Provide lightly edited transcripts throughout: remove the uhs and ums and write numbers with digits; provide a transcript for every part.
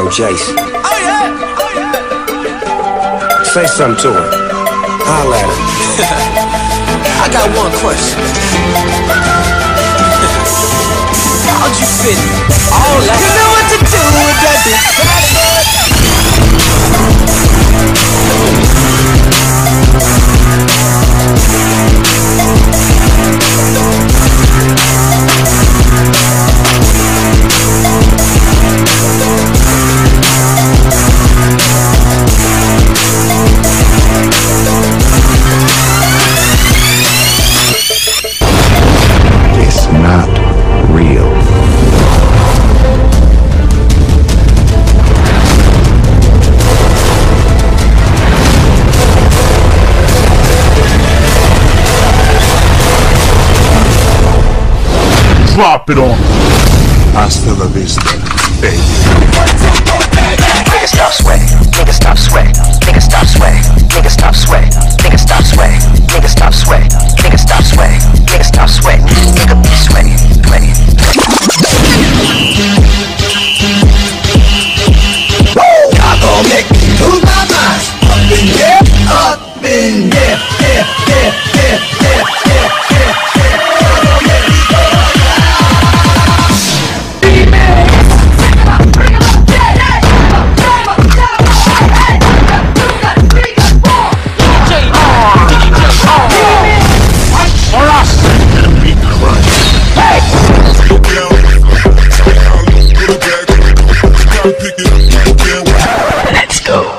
Yo, Jace. Oh yeah. Say something to him. Holla at him. I got one question. How'd you fit all that? You know what to do with that big fat butt. It's not real. Drop it on. Hasta la vista, baby. Nigga stop sweat, nigga stop sweat, nigga stop sweat, nigga stop sweat, nigga stop sweat, nigga stop sweat, nigga stop sweat, nigga stop sweat, nigga be sweaty, sweaty. Y'all gon' make me lose my mind. Up in here, up in here, here, here, here, here, here, here, here. Y'all gon' make me go Let's go.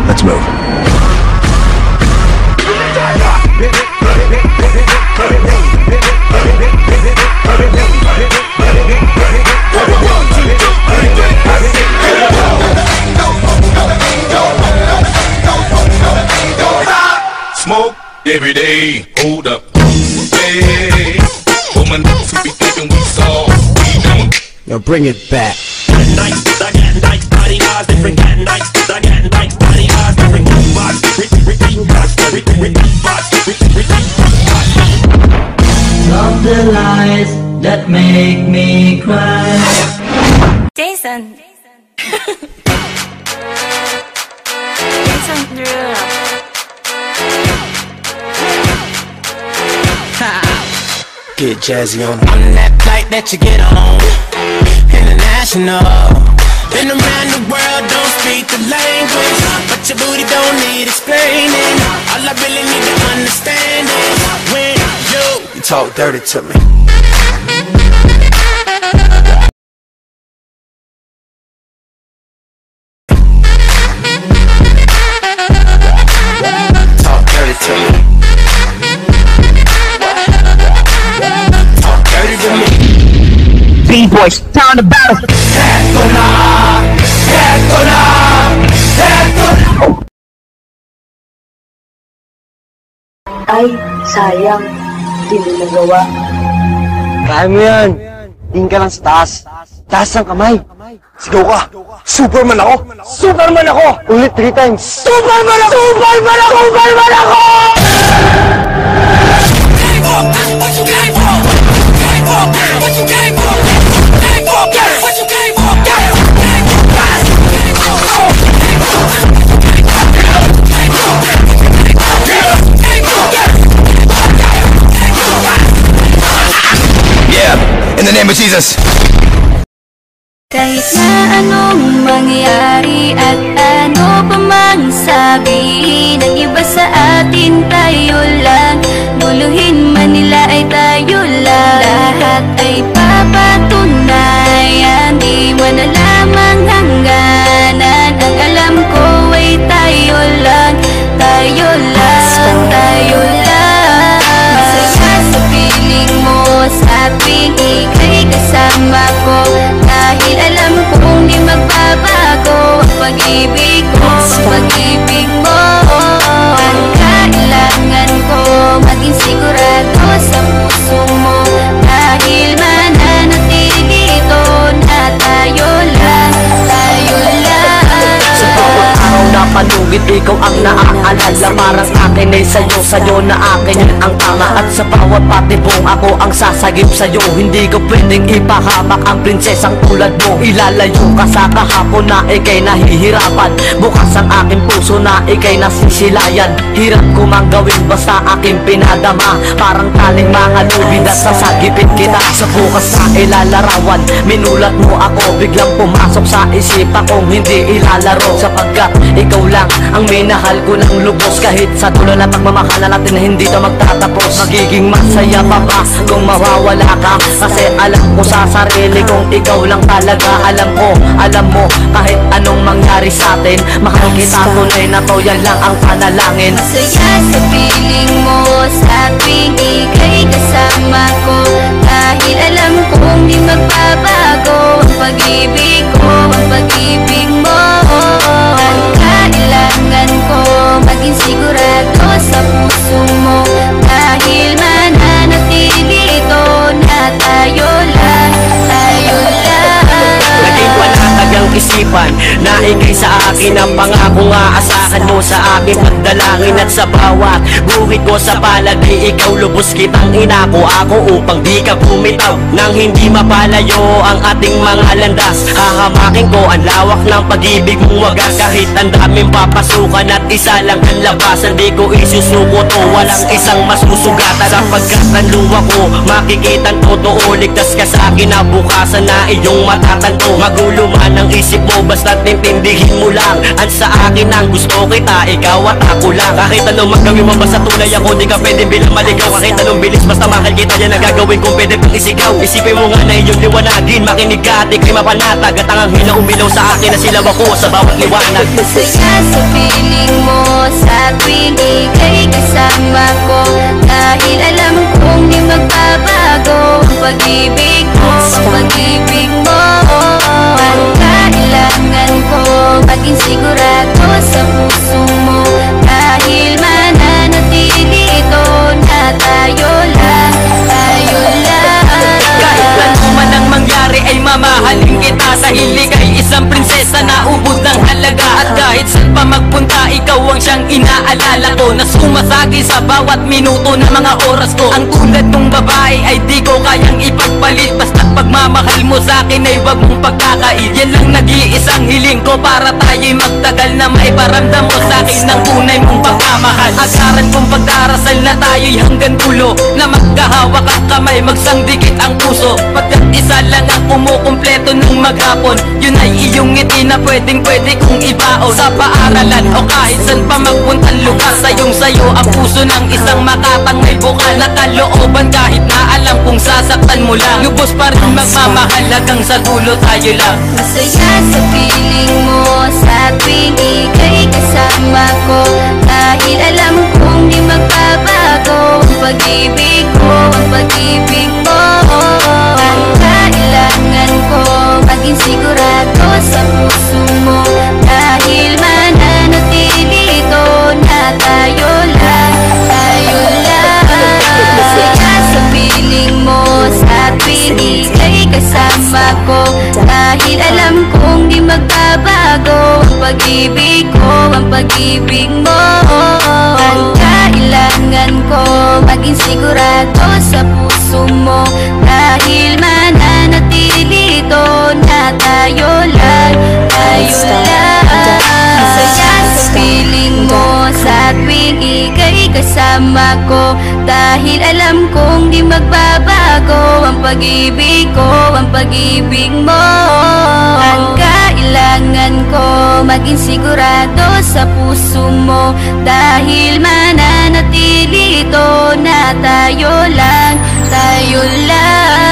Let's move. Smoke every day. Hold up. Hey, woman, we thinking we saw. Yo, bring it back. Love the lies that make me cry. Jason. Jason Derulo. Get jazzy on that flight that you get on, international. Been around the world, don't speak the language, but your booty don't need explaining. All I really need to understand is when you talk dirty to me. Talk dirty to me. Talk dirty to me. B-boys, time to battle. Ay, sayang. Di mo nagawa. Kaya mo yan. Tingin ka lang sa taas. Taas ang kamay. Sigaw ka. Superman ako. Superman ako! Ulit 3 times. Superman ako! Superman ako! Superman ako! Yeah, in the name of Jesus. Kahit na anong mangyari at ano pa mang sabihin ng iba sa atin, tayo lang. Guluhin man nila ay tayo lang. Lahat ay papatunayan, di mo na lamang hangganan. Ang alam ko ay tayo lang, tayo lang, tayo lang. Masaya sa piling mo, sa tuwing ika'y kasama ko. Dahil alam kong di magbabago ang pag-ibig ko, ang pag-ibig mo. Ang kailangan ko maging sigurado sa puso mo. Dahil mananatili dito na tayo lang, tayo lang. Sa bawat araw na panugit, ikaw ang naaalala. Parang akin ay sa'yo, sa'yo na akin yan ang tama. At sa bawat patibong ako ang sasagip sa'yo. Hindi ko pwedeng ipahamak ang prinsesang tulad mo. Ilalayo ka sa kahapon na ikay nahihirapan. Bukas ang aking puso na ikay nasisilayan. Hirap ko mang gawin basta aking pinadama. Parang taling mga lubid at sasagipin kita. Sa bukas na ilalarawan, minulat mo ako. Biglang pumasok sa isipan kong hindi ilalaro. Sapagkat ikaw lang ang minahal ko ng lubos. Kahit sa dulo na pagmamahalan natin na hindi na magtatapos. Magiging masaya pa ba kung mawawala ka? Kasi alam ko sa sarili kong ikaw lang talaga. Alam mo, kahit anong mangyari sa atin, mahal kita tunay na to, yan lang ang panalangin. Masaya sa piling mo, sa tuwing ika'y kasama ko. Dahil alam kong di magbabago ang pag-ibig ko, ang pag-ibig mo. Ang kailangan ko maging sigurado sa puso mo. Dahil mananatili dito na tayo lang, tayo lang. Naging panatag ang isipan na ikay sa akin ang pangako nga. Asahan mo sa akin pagdalangin at sa bawat guhit ko sa palagi, ikaw lubos kitang inako ako upang di ka bumitaw nang hindi mapalayo ang ating mga landas. Hahamakin ko ang lawak ng pag-ibig mong wagas. Kahit ang daming papasukan at isa lang ang labasan, di ko isusuko to, walang isang masusugatan. Sapagkat ang luwa ko makikitang totoo, ligtas ka sa akin na bukasan na iyong matatanto. Magulo man ang isip mo, basta't intindihin mo lang ang sa akin ang gusto kita, ikaw at ako lang. Kahit anong magawin mo, basta tunay ako, di ka pwede bilang maligaw. Kahit anong bilis, basta mahal kita, yan ang gagawin kung pwede pang isigaw. Isipin mo nga na iyong liwanagin, makinig ka at ikay mapanatag. At ang anghel na umilaw sa akin na silaw ako sa bawat liwanag. Masaya sa piling mo, sa tuwing ika'y kasama ko. Dahil alam kong di magbabago ang pag-ibig ko, ang pag-ibig mo. Ang kailangan ko maging sigurado sa puso mo. Dahil mananatili dito na tayo lang, tayo lang. Kahit ano man ang mangyari ay mamahalin kita. Dahil ika'y isang prinsesa na ubod ng halaga. At kahit saan pa magpunta, ikaw ang siyang inaalala ko, na sumasagi sa bawat minuto ng mga oras ko. Ang tulad kong babae ay di ko kayang ipagpalit. Basta't pagmamahal mo sa akin ay wag mong pagkakait. Yan lang nag-iisang hiling ko para tayo'y magtagal, na maiparamdam mo sa akin ng tunay mong pagmamahal. Agaran kong pagdarasal kasal na tayo'y hanggang dulo, na magkahawak ang kamay, magsangdikit ang puso. Pagkat isa lang ang kumukumpleto nung maghapon, yun ay iyong ngiti na pwedeng pwede kong ibaon. Sa paaralan o kahit saan pa magpuntang lugar, sayong sayo ang puso ng isang makatang may bukal na kalooban. Kahit na alam kung sasaktan mo lang, lubos pa rin magmamahal hanggang sa dulo tayo lang. Masaya sa piling mo sa tuwing ika'y kasama ko, dahil alam kong di magbabago ang pag-ibig ko, ang pag-ibig mo. Ang kailangan ko maging sigurado sa puso mo, dahil mananatili ito na tayo lang, tayo lang. Masaya sa piling mo sa tuwing ika'y kasama ko, dahil alam kong di magbabago ang pag-ibig ko, ang pag-ibig mo. Ang kailangan ko maging sigurado sa puso mo, dahil mananatili ito na tayo lang, tayo lang. Masaya sa piling mo sa tuwing ika'y kasama ko, dahil alam kong di magbabago ang pag-ibig ko, ang pag-ibig mo. Ang kailangan ko maging sigurado sa puso mo, dahil mananatili ito na tayo lang, tayo lang.